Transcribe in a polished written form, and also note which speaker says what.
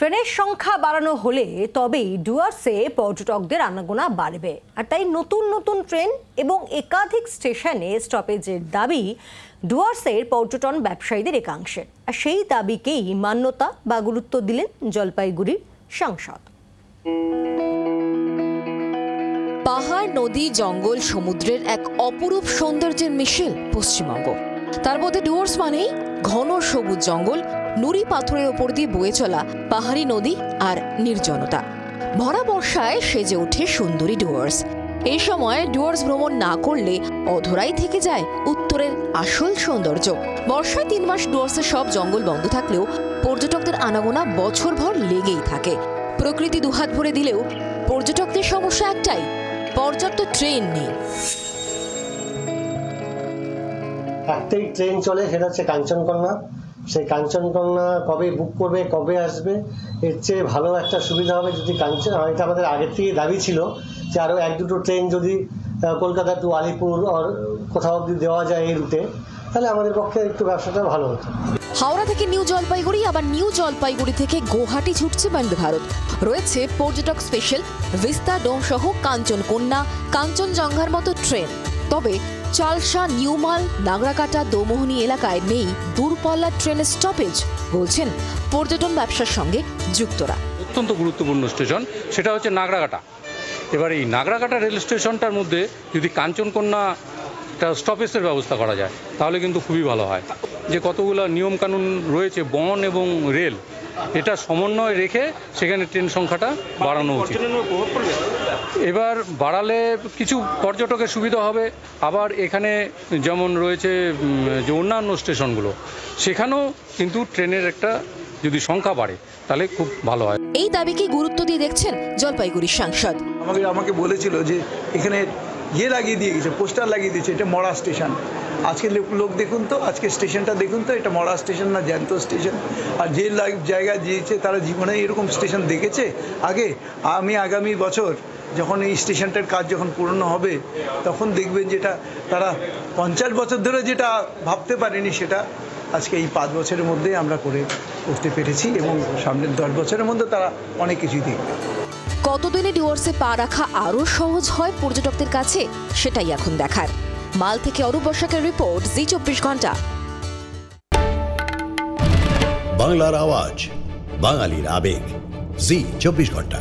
Speaker 1: ট্রেনের সংখ্যা বাড়ানো হলে তবেই ডুয়ার্সে পর্যটকদের আনাগোনা বাড়বে। আর তাই নতুন নতুন ট্রেন এবং একাধিক স্টেশনে স্টপেজের দাবি ডুয়ার্সের পর্যটন ব্যবসায়ীদের একাংশের। আর সেই দাবিকেই মান্যতা বা গুরুত্ব দিলেন জলপাইগুড়ির সাংসদ।
Speaker 2: পাহাড়, নদী, জঙ্গল, সমুদ্রের এক অপরূপ সৌন্দর্যের মিশেল পশ্চিমবঙ্গ। তার মধ্যে ডুয়ার্স মানেই ঘন সবুজ জঙ্গল, নুড়ি পাথরের ওপর দিয়ে বয়ে চলা পাহাড়ি নদী আর নির্জনতা। ভরা বর্ষায় সেজে ওঠে সুন্দরী ডুয়ার্স। এই সময় ডুয়ার্স ভ্রমণ না করলে অধরাই থেকে যায় উত্তরের আসল সৌন্দর্য। বর্ষায় 3 মাস ডুয়ার্সের সব জঙ্গল বন্ধ থাকলেও পর্যটকদের আনাগোনা বছরভর লেগেই থাকে। প্রকৃতি দুহাত ভরে দিলেও পর্যটকদের সমস্যা একটাই, পর্যাপ্ত ট্রেন নেই।
Speaker 3: একটাই ট্রেন চলে, সেটা হচ্ছে কাঞ্চনকন্যা। সেই কাঞ্চনকন্যা কবে বুক করবে, কবে আসবে? এর চেয়ে ভালো একটা সুবিধা হবে যদি এটা আমাদের আগের থেকে দাবি ছিল যে আরও 1-2 ট্রেন যদি কলকাতা টু আলিপুর আর কোথাও অব্দি দেওয়া যায় এই রুটে, তাহলে আমাদের পক্ষে একটু ব্যবসাটা ভালো হতো।
Speaker 2: হাওড়া থেকে নিউ জলপাইগুড়ি, আবার নিউ জলপাইগুড়ি থেকে গুয়াহাটি ছুটছে বন্দে ভারত। রয়েছে পর্যটক স্পেশাল, ভিস্তা ডোম সহ কাঞ্চনকন্যা, কাঞ্চনজঙ্ঘার মতো ট্রেন। তবে চালসা, নিউমাল, নাগরাকাটা, দোমোহনী এলাকায় নেই দূরপাল্লার ট্রেনের স্টপেজ, বলছেন পর্যটন ব্যবসার সঙ্গে যুক্তরা।
Speaker 4: অত্যন্ত গুরুত্বপূর্ণ স্টেশন সেটা হচ্ছে নাগরাকাটা। এবার এই নাগরাকাটা রেল স্টেশনটার মধ্যে যদি কাঞ্চনকন্যা স্টপেজের ব্যবস্থা করা যায় তাহলে কিন্তু খুবই ভালো হয়। যে কতগুলো নিয়মকানুন রয়েছে বন এবং রেল, এটা সমন্বয় রেখে সেখানে ট্রেন সংখ্যাটা বাড়ানো উচিত। এবার বাড়ালে কিছু পর্যটকের সুবিধা হবে, আবার এখানে যেমন রয়েছে যে অন্যান্য স্টেশনগুলো সেখানেও কিন্তু ট্রেনের একটা যদি সংখ্যা বাড়ে তাহলে খুব ভালো হয়।
Speaker 2: এই দাবিকে গুরুত্ব দিয়ে দেখছেন জলপাইগুড়ির সাংসদ।
Speaker 5: আমাকে বলেছিল যে এখানে লাগিয়ে দিয়ে গেছে, পোস্টার লাগিয়ে দিয়েছে, এটা মরা স্টেশন। আজকে লোক দেখুন তো, আজকে স্টেশনটা দেখুন তো, এটা মরা স্টেশন না জ্যান্ত স্টেশন। আর যে জায়গা দিয়েছে তারা জীবনে এরকম স্টেশন দেখেছে আগে? আমি আগামী বছর যখন এই স্টেশনটার কাজ যখন পূর্ণ হবে তখন দেখবেন যেটা তারা 50 বছর ধরে যেটা ভাবতে পারেনি সেটা আজকে এই 5 বছরের মধ্যে আমরা করতে পেরেছি, এবং সামনের 10 বছরের মধ্যে তারা অনেক কিছুই দেখবে।
Speaker 2: কতদিনে ডুয়ার্সে পা রাখা আরও সহজ হয় পর্যটকদের কাছে, সেটাই এখন দেখার। মাল থেকে অরূপ বসাকের রিপোর্ট, জি 24 ঘন্টা।
Speaker 6: বাংলার আওয়াজ, বাঙালির আবেগ, জি 24 ঘন্টা।